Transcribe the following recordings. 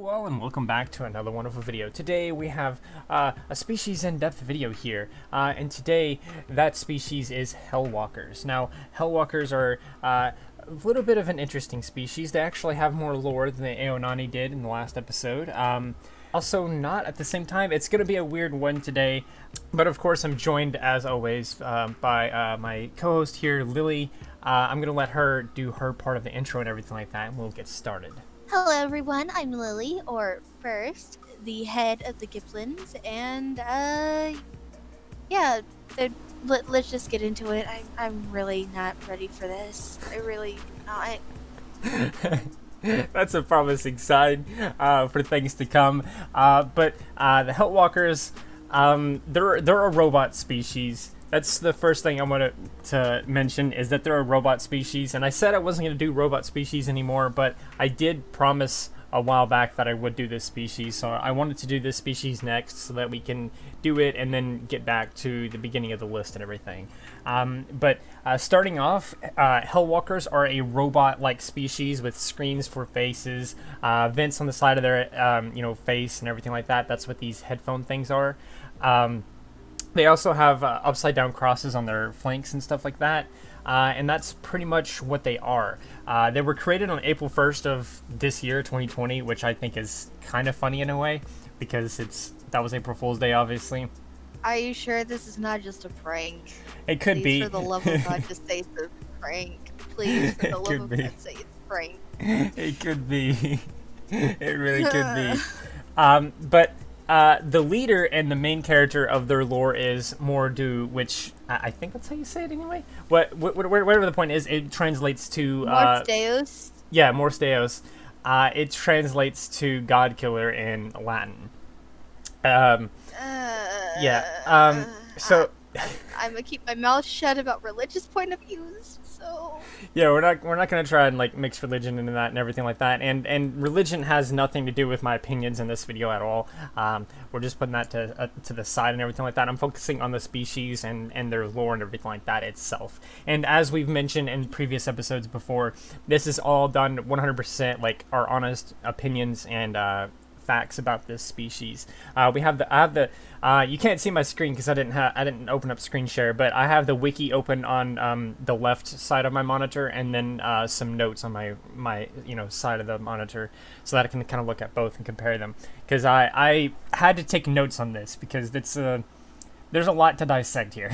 all, and welcome back to another wonderful video. Today we have a species in-depth video here, and today that species is Hellwalkers. Now, Hellwalkers are a little bit of an interesting species. They actually have more lore than the Aonani did in the last episode. Also not at the same time. It's going to be a weird one today, but of course I'm joined as always by my co-host here, Lily. I'm going to let her do her part of the intro and everything like that, and we'll get started. Hello everyone, I'm Lily, or First, the head of the Gyplins, and yeah, let's just get into it. I'm really not ready for this. I really not. That's a promising sign for things to come. But the Hellwalkers, they're a robot species. That's the first thing I wanted to mention, is that they're a robot species. And I said I wasn't going to do robot species anymore, but I did promise a while back that I would do this species. So I wanted to do this species next so that we can do it and then get back to the beginning of the list and everything. But starting off, Hellwalkers are a robot-like species with screens for faces, vents on the side of their face and everything like that. That's what these headphone things are. They also have upside down crosses on their flanks and stuff like that. And that's pretty much what they are. They were created on April 1st of this year, 2020, which I think is kind of funny in a way, because that was April Fool's Day, obviously. Are you sure this is not just a prank? It could be. For the love of God, just say it's a prank. Please, for the love of God, say it's a prank. It could be. It really could be. But the leader and the main character of their lore is Mordu, which I think that's how you say it anyway. Whatever the point is, it translates to Morsteos. Yeah, Morsteos. It translates to God Killer in Latin. So I'm gonna keep my mouth shut about religious point of views. So yeah, we're not gonna try and like mix religion into that and everything like that. And religion has nothing to do with my opinions in this video at all. We're just putting that to the side and everything like that. I'm focusing on the species and their lore and everything like that itself. And as we've mentioned in previous episodes before, this is all done 100% like our honest opinions and facts about this species. I have the you can't see my screen because I didn't open up screen share, but I have the wiki open on the left side of my monitor, and then some notes on my side of the monitor, so that I can kind of look at both and compare them, because I had to take notes on this because it's there's a lot to dissect here.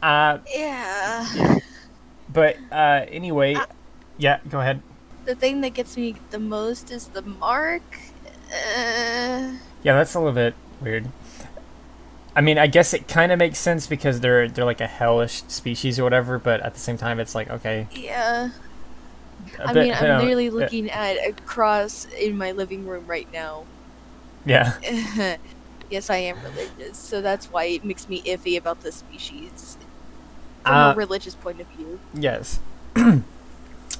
yeah. But anyway, yeah, go ahead. The thing that gets me the most is the mark. Yeah, that's a little bit weird. I mean, I guess it kind of makes sense because they're like a hellish species or whatever, but at the same time, it's like, okay. Yeah. I'm literally looking at a cross in my living room right now. Yeah. Yes, I am religious, so that's why it makes me iffy about the species from a religious point of view. Yes.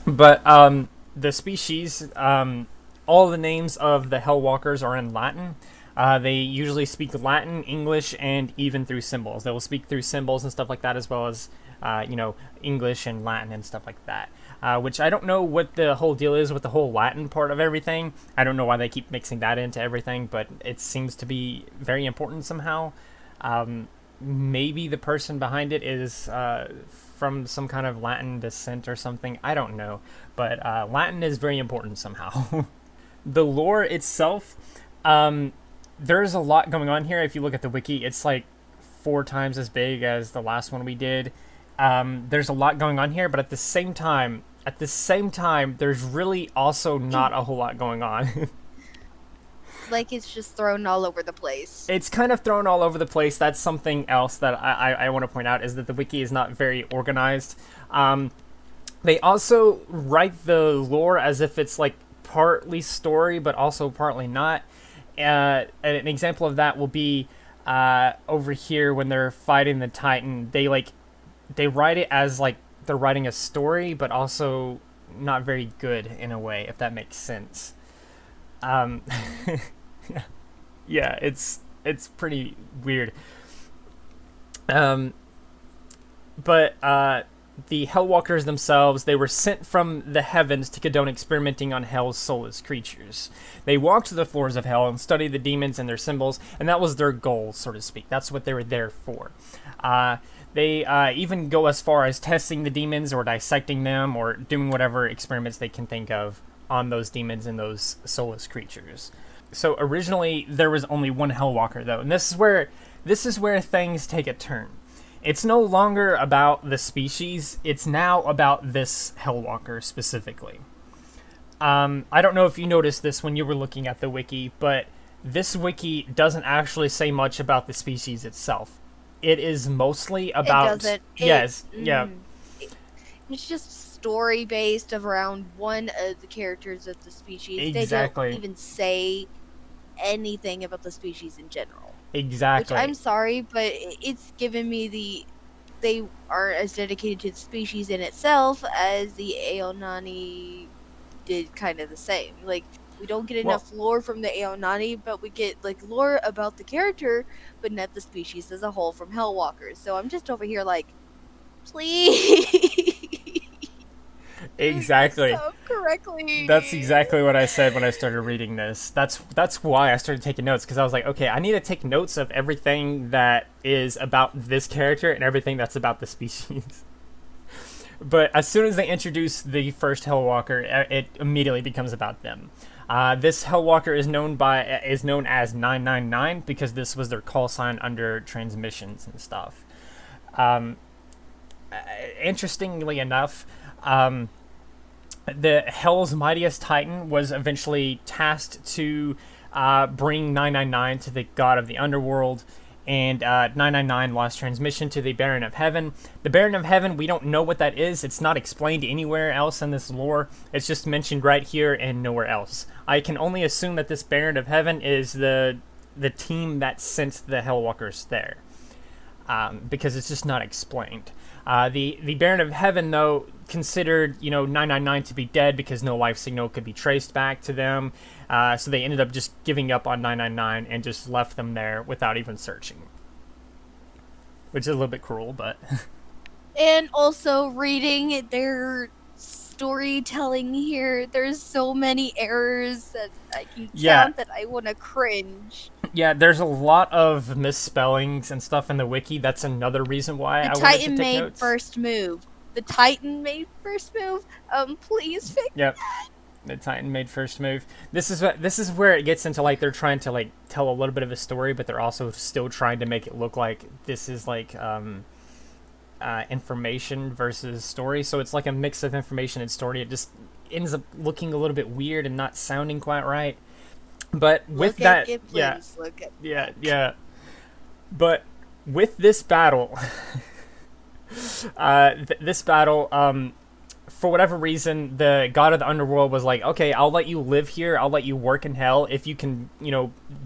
But the species, all the names of the Hellwalkers are in Latin. They usually speak Latin, English, and even through symbols. They will speak through symbols and stuff like that, as well as, English and Latin and stuff like that. Which I don't know what the whole deal is with the whole Latin part of everything. I don't know why they keep mixing that into everything, but it seems to be very important somehow. Maybe the person behind it is from some kind of Latin descent or something. I don't know. But Latin is very important somehow. The lore itself, there's a lot going on here. If you look at the wiki, it's like 4 times as big as the last one we did. There's a lot going on here, but at the same time, there's really also not a whole lot going on. Like it's just thrown all over the place. It's kind of thrown all over the place. That's something else that I want to point out, is that the wiki is not very organized. They also write the lore as if it's like partly story, but also partly not. An example of that will be over here when they're fighting the Titan. They write it as like they're writing a story, but also not very good in a way, if that makes sense. Yeah, it's pretty weird. But the Hellwalkers themselves, they were sent from the heavens to condone experimenting on Hell's soulless creatures. They walked the floors of Hell and studied the demons and their symbols, and that was their goal, so to speak. That's what they were there for. They even go as far as testing the demons or dissecting them or doing whatever experiments they can think of on those demons and those soulless creatures. So originally there was only one Hellwalker though, and this is where things take a turn. It's no longer about the species, it's now about this Hellwalker specifically. I don't know if you noticed this when you were looking at the wiki, but this wiki doesn't actually say much about the species itself. It is mostly about... It doesn't. Yes, yeah. It's just story based around one of the characters of the species. Exactly. They don't even say anything about the species in general. Exactly. Which I'm sorry, but it's given me they aren't as dedicated to the species in itself as the Aonani did kind of the same. Like, we don't get enough lore from the Aonani, but we get, like, lore about the character, but not the species as a whole from Hellwalkers. So I'm just over here like, please. Exactly. Correctly. That's exactly what I said when I started reading this. That's why I started taking notes, because I was like, okay, I need to take notes of everything that is about this character and everything that's about the species. But as soon as they introduce the first Hellwalker, it immediately becomes about them. This Hellwalker is known as 999 because this was their call sign under transmissions and stuff. Interestingly enough, the Hell's mightiest titan was eventually tasked to bring 999 to the god of the underworld, and 999 lost transmission to the Baron of Heaven. The Baron of Heaven, we don't know what that is. It's not explained anywhere else in this lore. It's just mentioned right here and nowhere else. I can only assume that this Baron of Heaven is the team that sent the Hellwalkers there, because it's just not explained. The Baron of Heaven, though, considered 999 to be dead because no life signal could be traced back to them. So they ended up just giving up on 999 and just left them there without even searching. Which is a little bit cruel, but... And also, reading their storytelling here, there's so many errors that I can count that I want to cringe. Yeah, there's a lot of misspellings and stuff in the wiki. That's another reason why I wanted to take notes. The Titan made first move. The Titan made first move. Please fix that. The Titan made first move. This is where it gets into, like, they're trying to, like, tell a little bit of a story, but they're also still trying to make it look like this is, like, information versus story. So it's like a mix of information and story. It just ends up looking a little bit weird and not sounding quite right. But with that, But with this battle, for whatever reason, the god of the underworld was like, okay, I'll let you live here, I'll let you work in hell if you can,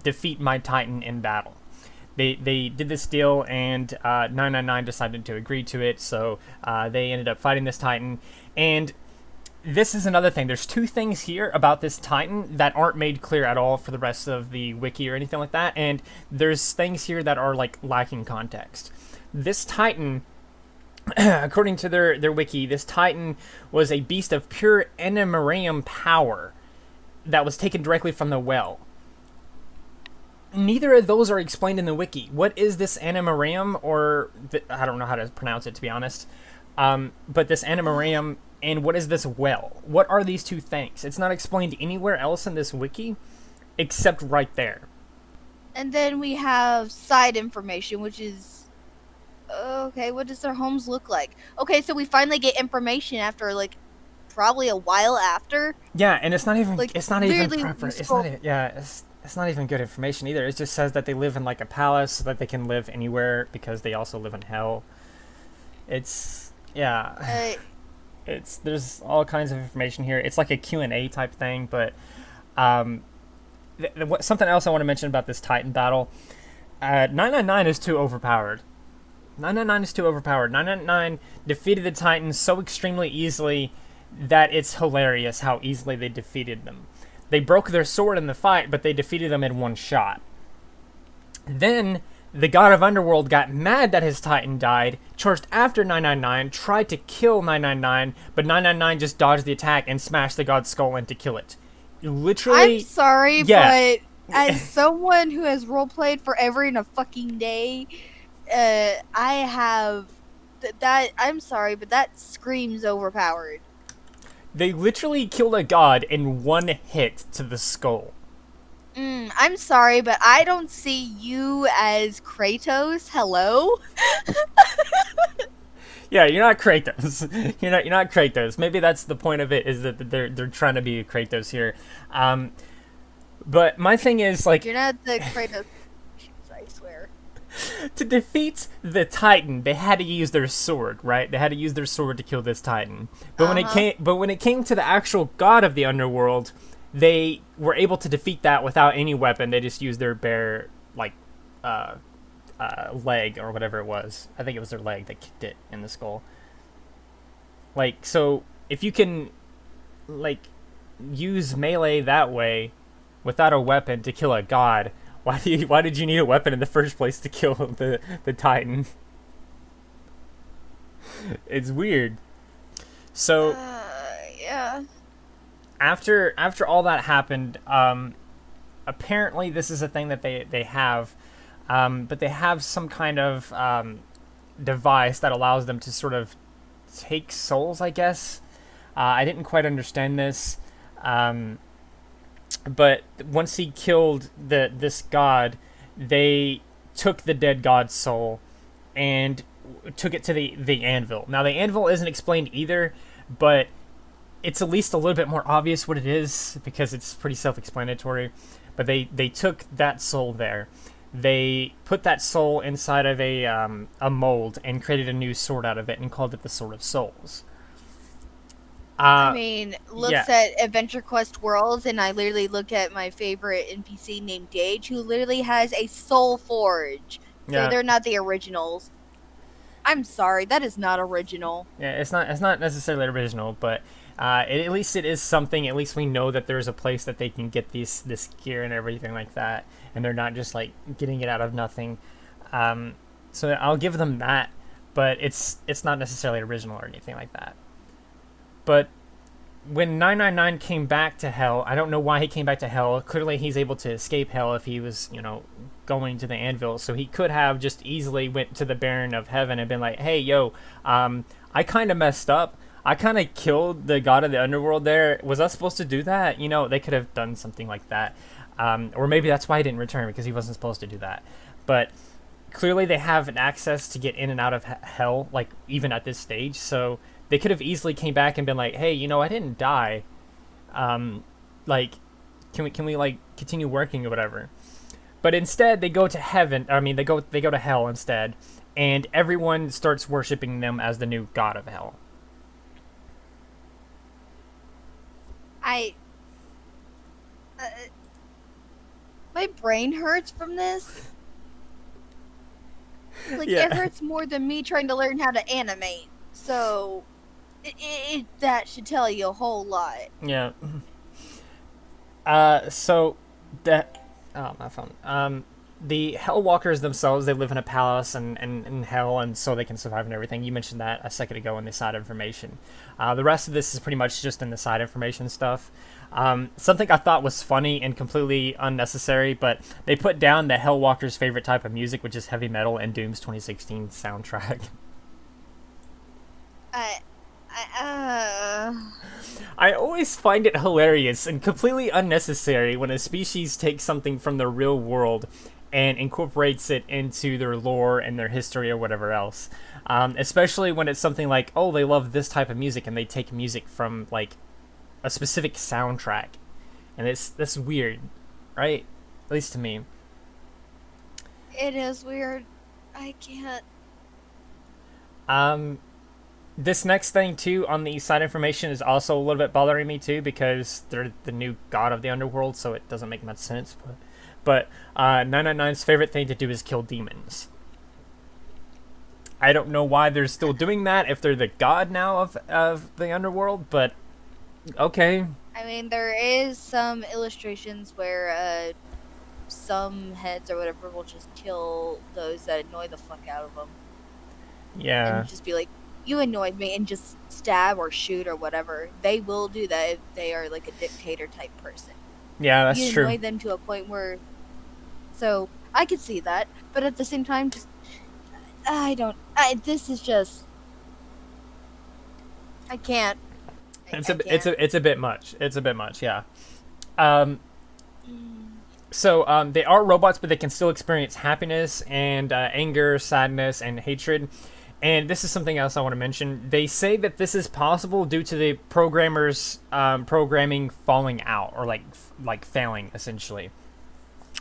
defeat my Titan in battle. They did this deal, and 999 decided to agree to it, so they ended up fighting this Titan. And this is another thing. There's two things here about this Titan that aren't made clear at all for the rest of the wiki or anything like that, and there's things here that are, like, lacking context. This Titan, according to their wiki, this Titan was a beast of pure animarium power that was taken directly from the well. Neither of those are explained in the wiki. What is this animarium, or I don't know how to pronounce it, to be honest. But this animarium, and what is this well? What are these two things? It's not explained anywhere else in this wiki, except right there. And then we have side information, which is... Okay, what does their homes look like? Okay, so we finally get information after, like, probably a while after. Yeah, and it's not even, like, it's not even proper. It's not even good information either. It just says that they live in, like, a palace, so that they can live anywhere because they also live in hell. It's, there's all kinds of information here. It's like a Q&A type thing, but something else I want to mention about this Titan battle, 999 is too overpowered. 999 is too overpowered. 999 defeated the Titans so extremely easily that it's hilarious how easily they defeated them. They broke their sword in the fight, but they defeated them in one shot. Then The god of Underworld got mad that his Titan died, charged after 999, tried to kill 999, but 999 just dodged the attack and smashed the god's skull in to kill it. Literally. I'm sorry, yeah. but as someone who has roleplayed forever in a fucking day, I have that. I'm sorry, but that screams overpowered. They literally killed a god in one hit to the skull. I'm sorry, but I don't see you as Kratos. Hello? Yeah, you're not Kratos. You're not Kratos. Maybe that's the point of it, is that they're trying to be Kratos here. But my thing is, like, you're not the Kratos. I swear. To defeat the Titan, they had to use their sword, right? They had to use their sword to kill this Titan. But when it came to the actual god of the underworld, they were able to defeat that without any weapon. They just used their bare, like, leg or whatever it was. I think it was their leg that kicked it in the skull. Like, so if you can, like, use melee that way without a weapon to kill a god, why did you need a weapon in the first place to kill the Titan? It's weird. So yeah. After all that happened, apparently this is a thing that they have, but they have some kind of device that allows them to sort of take souls, I guess. I didn't quite understand this, but once he killed this god, they took the dead god's soul and took it to the anvil. Now the anvil isn't explained either, but it's at least a little bit more obvious what it is because it's pretty self-explanatory. But they took that soul there. They put that soul inside of a mold and created a new sword out of it and called it the Sword of Souls. I mean, looks at Adventure Quest Worlds, and I literally look at my favorite NPC named Dage, who literally has a soul forge. So they're not the originals. I'm sorry, that is not original. Yeah, it's not necessarily original, but at least it is something. At least we know that there's a place that they can get this gear and everything like that, and they're not just like getting it out of nothing. So I'll give them that, but it's not necessarily original or anything like that. But when 999 came back to Hell, I don't know why he came back to Hell. Clearly he's able to escape Hell if he was, going to the anvil. So he could have just easily went to the Baron of Heaven and been like, hey, yo, I kind of messed up. I kind of killed the god of the underworld there. Was I supposed to do that? They could have done something like that. Or maybe that's why he didn't return, because he wasn't supposed to do that. But clearly they have an access to get in and out of Hell, like, even at this stage. So they could have easily came back and been like, hey, I didn't die. Like, can we like continue working or whatever? But instead they go to heaven. I mean, they go to Hell instead, and everyone starts worshiping them as the new god of Hell. My brain hurts from this. Like, It hurts more than me trying to learn how to animate. So that should tell you a whole lot. Yeah. So that... Oh, my phone. The Hellwalkers themselves, they live in a palace and in Hell, and so they can survive and everything. You mentioned that a second ago in the side information. The rest of this is pretty much just in the side information stuff. Something I thought was funny and completely unnecessary, but they put down the Hellwalkers' favorite type of music, which is heavy metal, and Doom's 2016 soundtrack. I always find it hilarious and completely unnecessary when a species takes something from the real world and incorporates it into their lore and their history or whatever else. Especially when it's something like, oh, they love this type of music, and they take music from, like, a specific soundtrack. And that's weird, right? At least to me. It is weird. I can't. This next thing, too, on the side information is also a little bit bothering me, too, because they're the new god of the underworld, so it doesn't make much sense. But 999's favorite thing to do is kill demons. I don't know why they're still doing that if they're the god now of the underworld, but okay. I mean, there is some illustrations where some heads or whatever will just kill those that annoy the fuck out of them, and Yeah. just be like, "You annoyed me," and just stab or shoot or whatever. They will do that if they are like a dictator type person. Yeah, that's You true. annoy them to a point where, so I could see that, but at the same time, just I don't. This is just I can't. It's I can't. it's a bit much. It's a bit much. Yeah. Um, they are robots, but they can still experience happiness and anger, sadness, and hatred. And this is something else I want to mention. They say that this is possible due to the programmers' programming falling out, or like failing essentially.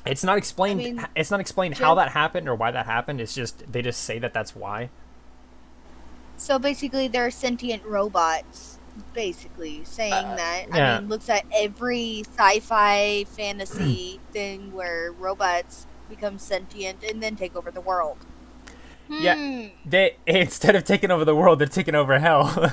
It's not I explained. mean, It's not explained how just that happened or why that happened. It's just they just say that that's why. so basically, they're sentient robots. Basically, saying that. I Yeah, mean, looks at every sci-fi fantasy thing where robots become sentient and then take over the world. yeah. Hmm. They instead of taking over the world, they're taking over hell.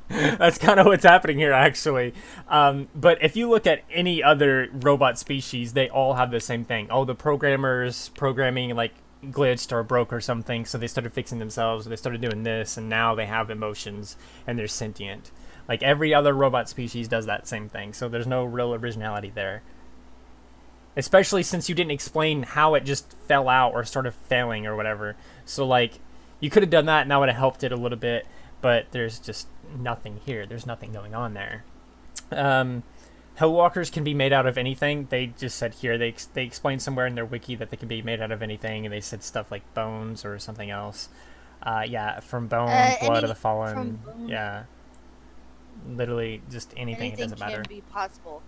That's kind of what's happening here, actually. But if you look at any other robot species, they all have the same thing. Oh, the programmers programming like glitched or broke or something, so they started fixing themselves. They started doing this, and now they have emotions and they're sentient. Like every other robot species does that same thing. So there's no real originality there. Especially since you didn't explain how it just fell out or started failing or whatever. So like, you could have done that, and that would have helped it a little bit. But there's just nothing here. There's nothing going on there. Um, Hellwalkers can be made out of anything. They just said here they explained somewhere in their wiki that they can be made out of anything, and they said stuff like bones or something else. Yeah, from bone, blood of the Any from fallen. Yeah, literally just anything. It anything doesn't matter. can be possible.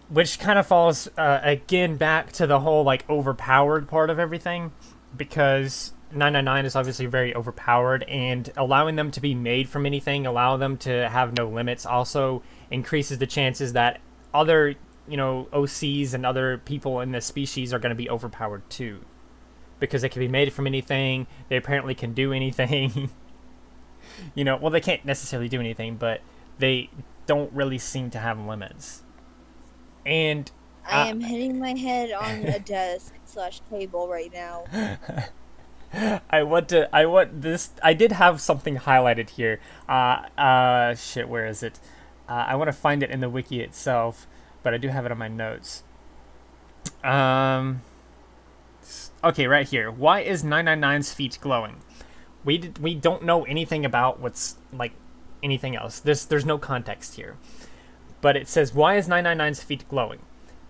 Which kind of falls again back to the whole like overpowered part of everything, because 999 is obviously very overpowered, and allowing them to be made from anything, allow them to have no limits, also increases the chances that other OCs and other people in this species are going to be overpowered too, because they can be made from anything. They apparently can do anything. Well, they can't necessarily do anything, but they don't really seem to have limits. And I am hitting my head on a desk slash table right now. I want this. I did have something highlighted here. Shit, where is it? I want to find it in the wiki itself, but I do have it on my notes. Um, okay, right here. Why is 999's feet glowing? We don't know anything about what's like anything else. There's no context here. But it says, why is 999's feet glowing?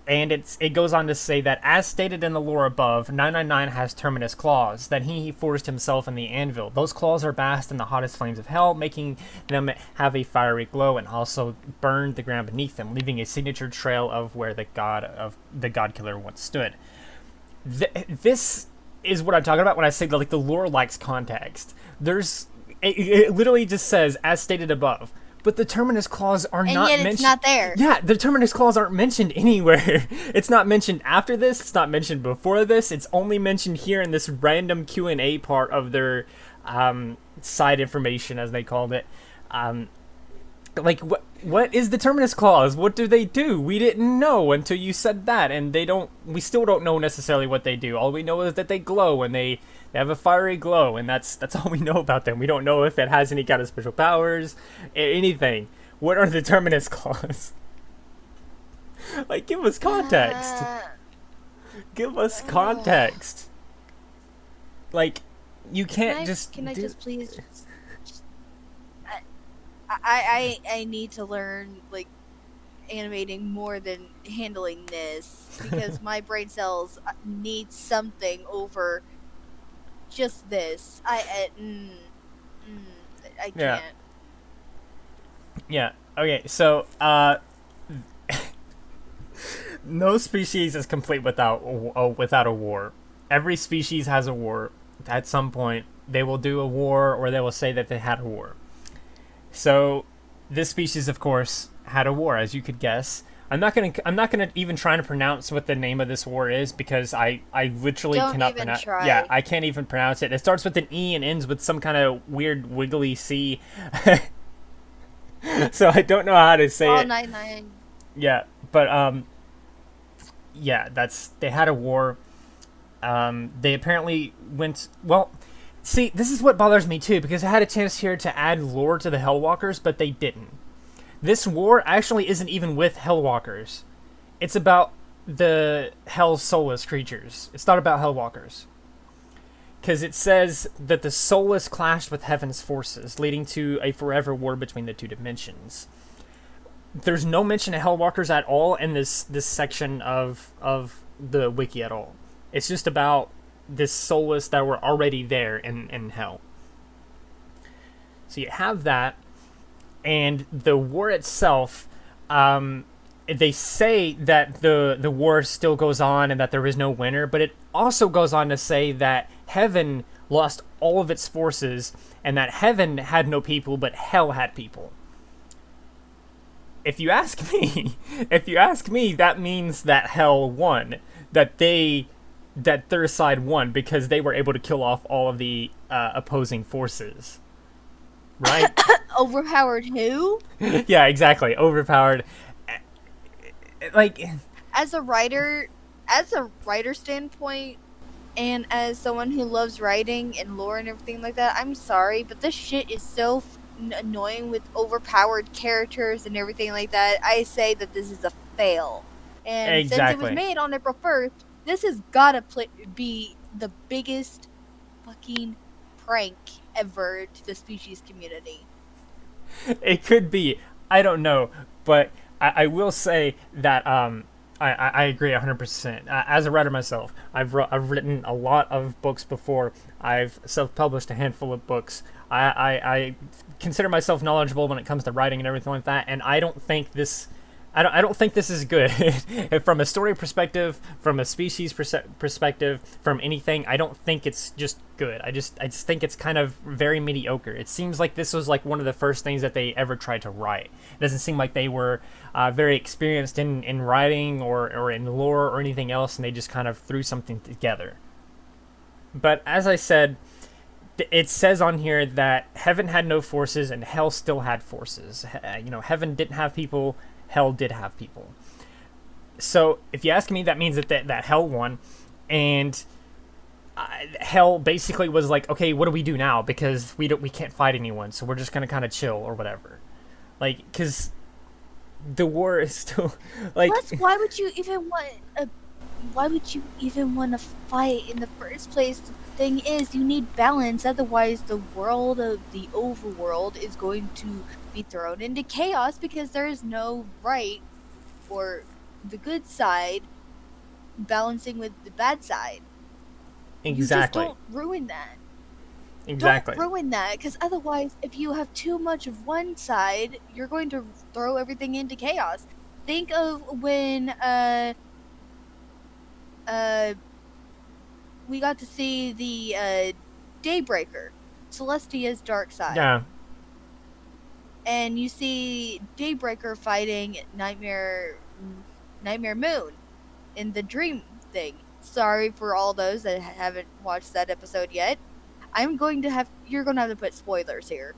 And it goes on to say that, as stated in the lore above, 999 has terminus claws, that he forged himself in the anvil. Those claws are basked in the hottest flames of hell, making them have a fiery glow, and also burned the ground beneath them, leaving a signature trail of where the god killer once stood. This is what I'm talking about when I say that, like, the lore lacks context. It literally just says, as stated above. But the terminus claws are And not yet mentioned. it's not there. Yeah, the terminus claws aren't mentioned anywhere. It's not mentioned after this. It's not mentioned before this. It's only mentioned here in this random Q&A part of their side information, as they called it. Like, what is the terminus clause? What do they do? We didn't know until you said that, and we still don't know necessarily what they do. All we know is that they glow, and they have a fiery glow, and that's all we know about them. We don't know if it has any kind of special powers, anything. What are the terminus clause? Like, give us context. Give us context. Like, you can't just. Can I just please? I need to learn like animating more than handling this, because my brain cells need something over just this. I can't. Yeah. Yeah. Okay. So, no species is complete without a war. Every species has a war. At some point, they will do a war, or they will say that they had a war. So, this species, of course, had a war, as you could guess. I'm not gonna even try to pronounce what the name of this war is, because I literally Don't cannot even pronounce. try. Yeah, I can't even pronounce it. It starts with an E and ends with some kind of weird wiggly C. So I don't know how to say All it. 99. Yeah, but yeah, they had a war. They apparently went well. See, this is what bothers me too, because I had a chance here to add lore to the Hellwalkers, but they didn't. This war actually isn't even with Hellwalkers. It's about the Hell's soulless creatures. It's not about Hellwalkers. Because it says that the soulless clashed with Heaven's forces, leading to a forever war between the two dimensions. There's no mention of Hellwalkers at all in this section of the wiki at all. It's just about this soulless that were already there in Hell. So you have that, and the war itself. They say that the war still goes on and that there is no winner, but it also goes on to say that Heaven lost all of its forces and that Heaven had no people, but Hell had people. If you ask me, that means that Hell won, that their side won because they were able to kill off all of the opposing forces. Right? Overpowered who? Yeah, exactly. Overpowered. Like, As a writer standpoint, and as someone who loves writing and lore and everything like that, I'm sorry, but this shit is so annoying with overpowered characters and everything like that. I say that this is a fail. And exactly. Since it was made on April 1st, this has gotta be the biggest fucking prank ever to the species community. It could be. I don't know, but I will say that I agree 100%. As a writer myself, I've written a lot of books before. I've self-published a handful of books. I consider myself knowledgeable when it comes to writing and everything like that, and I don't think this is good from a story perspective, from a species perspective, from anything. I don't think it's just good. I just think it's kind of very mediocre. It seems like this was like one of the first things that they ever tried to write. It doesn't seem like they were very experienced in writing or in lore or anything else, and they just kind of threw something together. But as I said, it says on here that Heaven had no forces and Hell still had forces. Heaven didn't have people. Hell did have people. So if you ask me, that means that Hell won, and Hell basically was like, okay, what do we do now? Because we can't fight anyone, so we're just gonna kind of chill or whatever. Like, because the war is still like. Plus, why would you even want to fight in the first place? The thing is, you need balance. Otherwise, the world of the overworld is going to be thrown into chaos because there is no right or the good side balancing with the bad side. Exactly. You just don't ruin that. Exactly. Don't ruin that, because otherwise, if you have too much of one side, you're going to throw everything into chaos. Think of when we got to see the Daybreaker, Celestia's dark side. Yeah. And you see Daybreaker fighting Nightmare Moon in the dream thing. Sorry for all those that haven't watched that episode yet. You're gonna have to put spoilers here.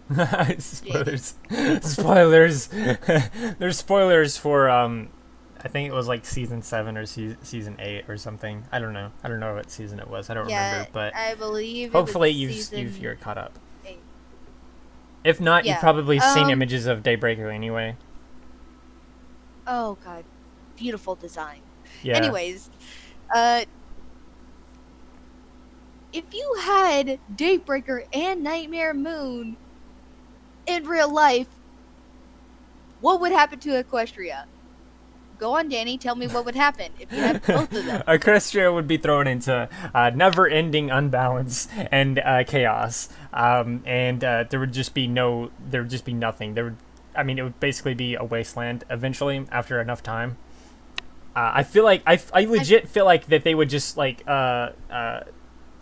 Spoilers. Spoilers. There's spoilers for I think it was like season 7 or season 8 or something. I don't know what season it was. I don't remember, but I believe hopefully you're caught up. 8. If not, Yeah. you've probably seen images of Daybreaker anyway. Oh god, beautiful design. Yeah. Anyways, if you had Daybreaker and Nightmare Moon in real life, what would happen to Equestria? Go on, Danny. Tell me what would happen if you had both of them. Equestria would be thrown into never-ending unbalance and chaos, and there would just be nothing. It would basically be a wasteland eventually after enough time. I feel like I legit feel like that they would just like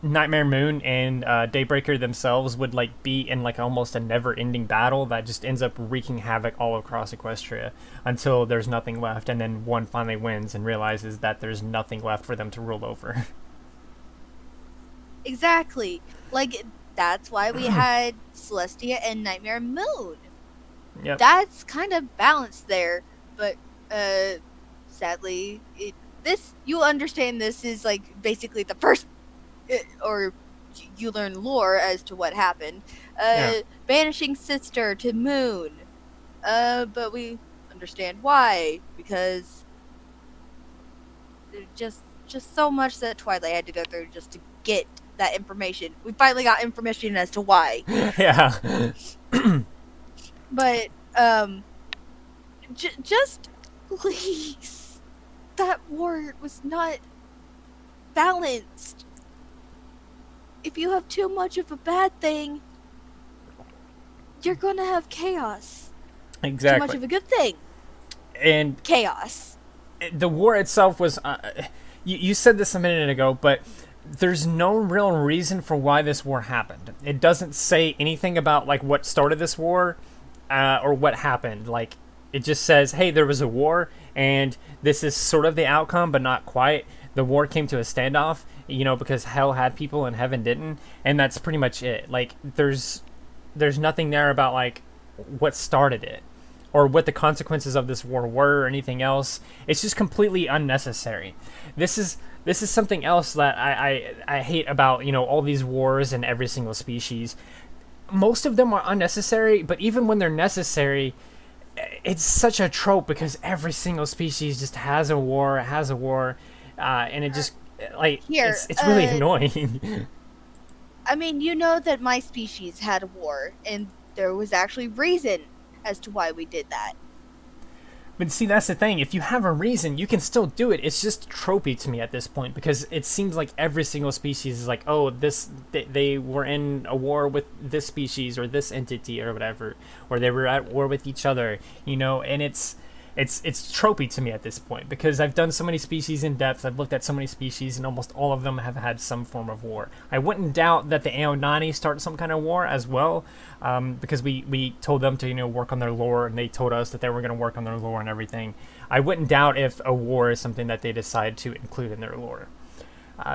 Nightmare Moon and Daybreaker themselves would like be in like almost a never-ending battle that just ends up wreaking havoc all across Equestria until there's nothing left, and then one finally wins and realizes that there's nothing left for them to rule over. Exactly. Like, that's why we had Celestia and Nightmare Moon. Yep. That's kind of balanced there, but sadly, this, you understand this is like basically the first, or you learn lore as to what happened. Yeah. Banishing sister to moon. But we understand why, because just so much that Twilight had to go through just to get that information. We finally got information as to why. Yeah. But just please, that war was not balanced. If you have too much of a bad thing, you're gonna have chaos. Too much Exactly. of a good thing, And chaos. the war itself was. You said this a minute ago, but there's no real reason for why this war happened. It doesn't say anything about like what started this war, or what happened. Like it just says, "Hey, there was a war, and this is sort of the outcome, but not quite." The war came to a standoff, because hell had people and heaven didn't, and that's pretty much it. Like there's nothing there about like what started it or what the consequences of this war were or anything else. It's just completely unnecessary. This is something else that I hate about all these wars and every single species. Most of them are unnecessary, but even when they're necessary, it's such a trope because every single species just has a war, and it just like Here, it's really annoying. I mean, you know that my species had a war, and there was actually reason as to why we did that. But see, that's the thing. If you have a reason, you can still do it. It's just tropey to me at this point because it seems like every single species is like, oh, they were in a war with this species or this entity or whatever, or they were at war with each other, and it's tropey to me at this point because I've done so many species in depth. I've looked at so many species, and almost all of them have had some form of war. I wouldn't doubt that the Aonani start some kind of war as well, because we told them to work on their lore, and they told us that they were going to work on their lore and everything. I wouldn't doubt if a war is something that they decide to include in their lore,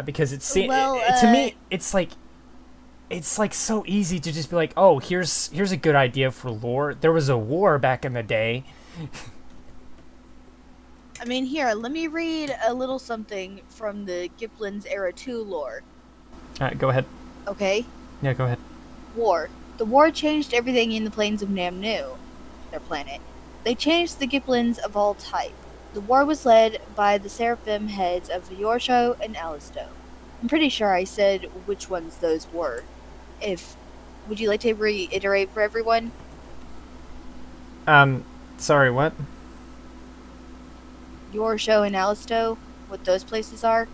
because to me it's like so easy to just be like, oh, here's a good idea for lore. There was a war back in the day. I mean, here, let me read a little something from the Gyplins Era 2 lore. Alright, go ahead. Okay? Yeah, go ahead. War. The war changed everything in the plains of Namnu, their planet. They changed the Gyplins of all type. The war was led by the Seraphim heads of Yorsho and Alisto. I'm pretty sure I said which ones those were. Would you like to reiterate for everyone? Sorry, what? Yorsho and Alisto, what those places are?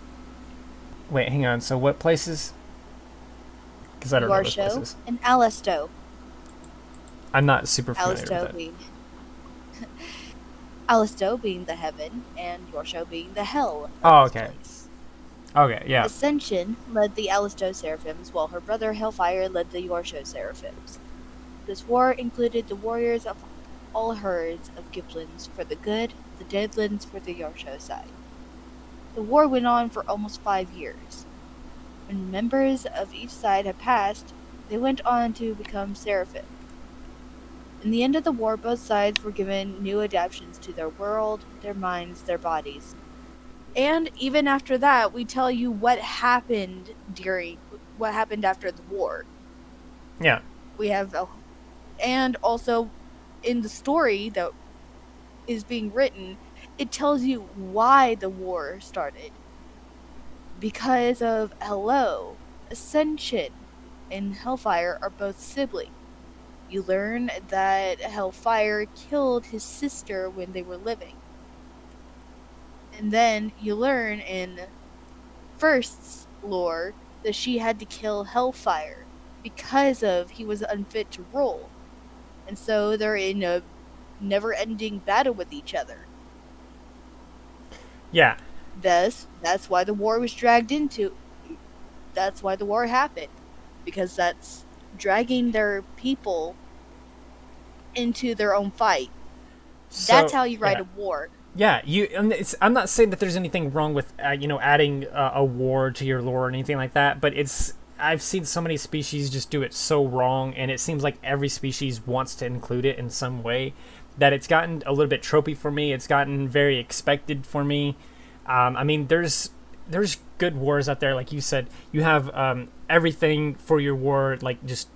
Wait, hang on. So what places? Because I don't know those places. And Alisto. I'm not super familiar with Alisto it. being Alisto being the heaven, and Yorsho being the hell. Oh, okay. Okay, yeah. Ascension led the Alisto Seraphims, while her brother Hellfire led the Yorsho Seraphims. This war included the warriors of all herds of Gyplins for the good, the Deadlands for the Yorsho side. The war went on for almost 5 years. When members of each side had passed, they went on to become Seraphim. In the end of the war, both sides were given new adaptations to their world, their minds, their bodies. And even after that, we tell you what happened after the war. Yeah. And also in the story that is being written, it tells you why the war started. Because of Ascension and Hellfire are both siblings. You learn that Hellfire killed his sister when they were living. And then you learn in First's lore that she had to kill Hellfire because he was unfit to rule. And so they're in a never-ending battle with each other. Yeah. That's why the war was dragged into. That's why the war happened. Because that's dragging their people into their own fight. So, that's how you write a war. Yeah, I'm not saying that there's anything wrong with adding a war to your lore or anything like that, but I've seen so many species just do it so wrong, and it seems like every species wants to include it in some way that it's gotten a little bit tropey for me. It's gotten very expected for me. I mean, there's good wars out there, like you said. You have everything for your war, like just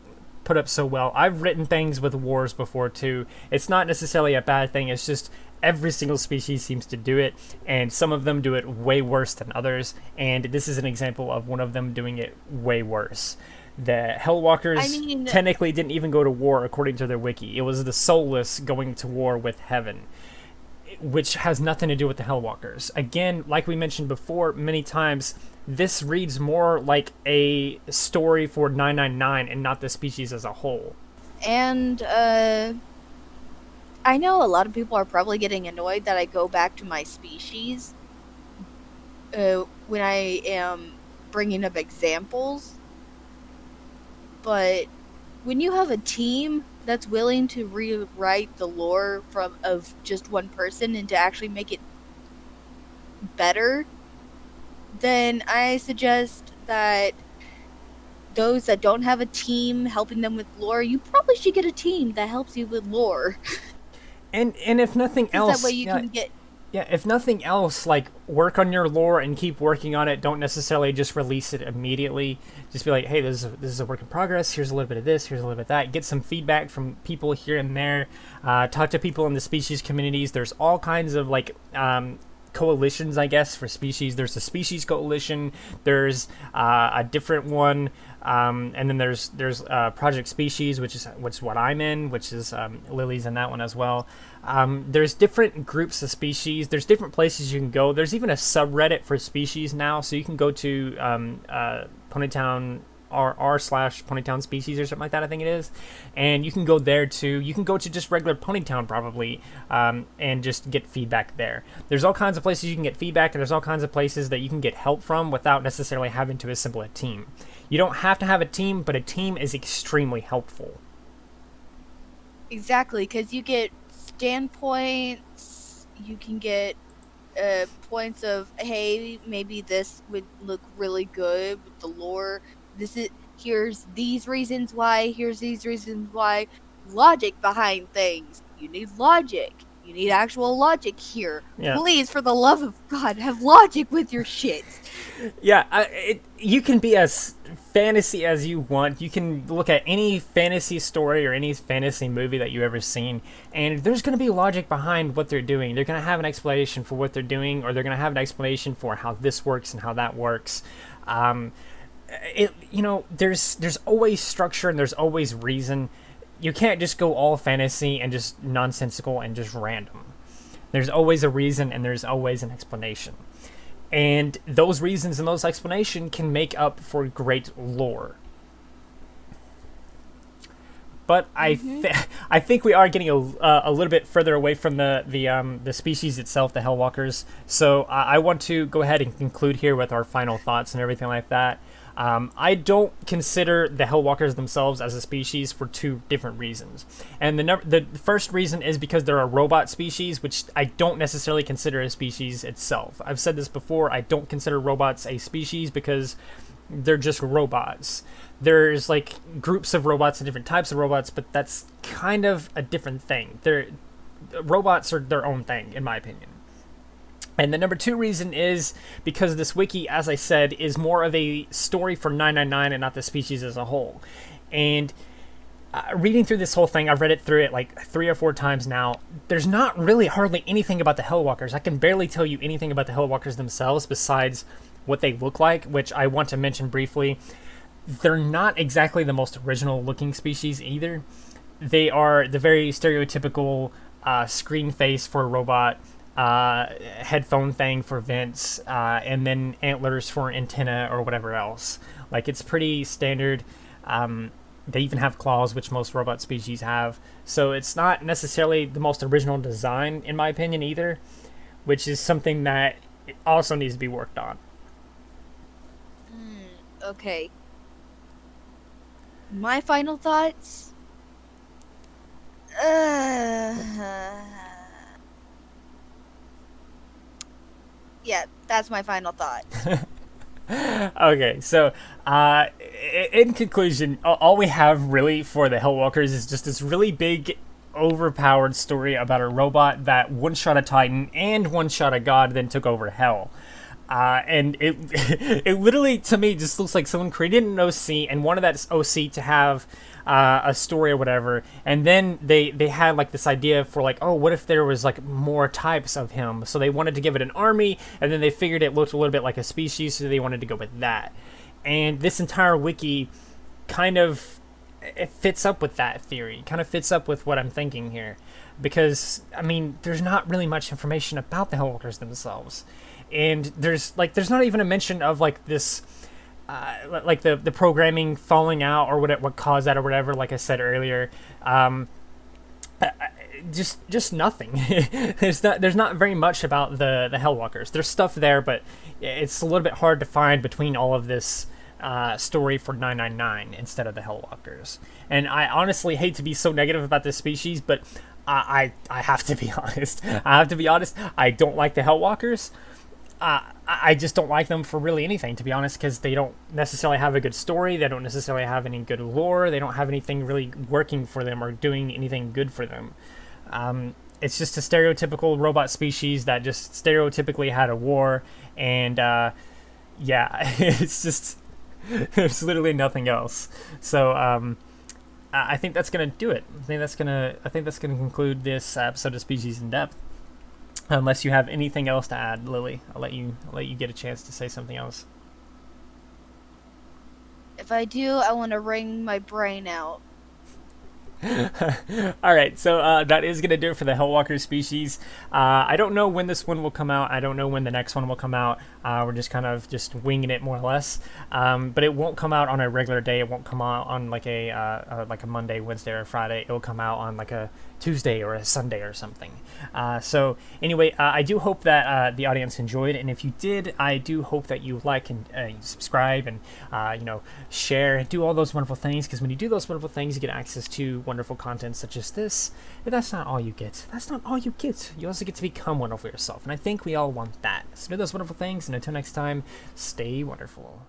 put up so well. I've written things with wars before too. It's not necessarily a bad thing. It's just every single species seems to do it, and some of them do it way worse than others. And this is an example of one of them doing it way worse. The Hellwalkers I mean, technically didn't even go to war according to their wiki. It was the Soulless going to war with Heaven, which has nothing to do with the Hellwalkers. Again, like we mentioned before many times, this reads more like a story for 999 and not the species as a whole. and I know a lot of people are probably getting annoyed that I go back to my species when I am bringing up examples, but when you have a team that's willing to rewrite the lore from of just one person and to actually make it better, then I suggest that those that don't have a team helping them with lore, you probably should get a team that helps you with lore. And if nothing else, That way you can get. yeah, if nothing else, like work on your lore and keep working on it. Don't necessarily just release it immediately. Just be like, hey, this is a work in progress. Here's a little bit of this. Here's a little bit of that. Get some feedback from people here and there. Talk to people in the species communities. There's all kinds of like coalitions, I guess, for species. There's a species coalition. There's a different one. And then there's Project Species, which is what I'm in, which is Lilly's in that one as well. There's different groups of species. There's different places you can go. There's even a subreddit for species now, so you can go to Ponytown r/Ponytown Species or something like that, I think it is, and you can go there too. You can go to just regular Ponytown probably, and just get feedback there. There's all kinds of places you can get feedback, and there's all kinds of places that you can get help from without necessarily having to assemble a team. You don't have to have a team, but a team is extremely helpful. Exactly, because you get standpoints, you can get points of, hey, maybe this would look really good with the lore. Here's these reasons why, here's these reasons why. Logic behind things. You need logic. You need actual logic here. Yeah. Please, for the love of God, have logic with your shit. Yeah, you can be as fantasy as you want. You can look at any fantasy story or any fantasy movie that you've ever seen, and there's going to be logic behind what they're doing. They're going to have an explanation for what they're doing, or they're going to have an explanation for how this works and how that works. There's always structure and there's always reason. You can't just go all fantasy and just nonsensical and just random. There's always a reason and there's always an explanation. And those reasons and those explanations can make up for great lore. But I think we are getting a little bit further away from the species itself, the Hellwalkers. So I want to go ahead and conclude here with our final thoughts and everything like that. I don't consider the Hellwalkers themselves as a species for two different reasons. And the first reason is because they're a robot species, which I don't necessarily consider a species itself. I've said this before, I don't consider robots a species because they're just robots. There's like groups of robots and different types of robots, but that's kind of a different thing. Robots are their own thing, in my opinion. And the number two reason is because this wiki, as I said, is more of a story for 999 and not the species as a whole. And reading through this whole thing, I've read it through it like 3 or 4 times now. There's not really hardly anything about the Hellwalkers. I can barely tell you anything about the Hellwalkers themselves besides what they look like, which I want to mention briefly. They're not exactly the most original looking species either. They are the very stereotypical screen face for a robot, headphone thing for vents, and then antlers for antenna or whatever else. Like, it's pretty standard. They even have claws, which most robot species have. So it's not necessarily the most original design, in my opinion, either, which is something that also needs to be worked on. Okay. My final thoughts? Yeah, that's my final thought. Okay, so in conclusion, all we have really for the Hellwalkers is just this really big, overpowered story about a robot that one-shot a Titan and one-shot a god, then took over Hell. And it it literally to me just looks like someone created an OC and wanted that OC to have a story or whatever, and then they had like this idea for like, oh, what if there was like more types of him? So they wanted to give it an army, and then they figured it looked a little bit like a species, so they wanted to go with that. And this entire wiki kind of it fits up with that theory, kind of fits up with what I'm thinking here, because I mean, there's not really much information about the Hellwalkers themselves, and there's not even a mention of like this, like the programming falling out or what caused that or whatever. Like I said earlier, just nothing. There's not very much about the Hellwalkers. There's stuff there, but it's a little bit hard to find between all of this story for 999 instead of the Hellwalkers. And I honestly hate to be so negative about this species, but I have to be honest. I have to be honest. I don't like the Hellwalkers. I just don't like them for really anything, to be honest, because they don't necessarily have a good story. They don't necessarily have any good lore. They don't have anything really working for them or doing anything good for them. It's just a stereotypical robot species that just stereotypically had a war, and yeah, it's just there's literally nothing else. So I think that's gonna do it. I think that's gonna conclude this episode of Species in Depth. Unless you have anything else to add, Lily, I'll let you get a chance to say something else. If I do, I want to wring my brain out. All right, so that is gonna do it for the Hellwalker species. I don't know when this one will come out. I don't know when the next one will come out. We're just kind of just winging it more or less. But it won't come out on a regular day. It won't come out on like a Monday, Wednesday, or Friday. It will come out on like a Tuesday or a Sunday or something. So anyway, I do hope that the audience enjoyed, and if you did, I do hope that you like and subscribe and share and do all those wonderful things, because when you do those wonderful things, you get access to wonderful content such as this. And that's not all you get. That's not all you get. You also get to become wonderful yourself, and I think we all want that. So do those wonderful things, and until next time, stay wonderful.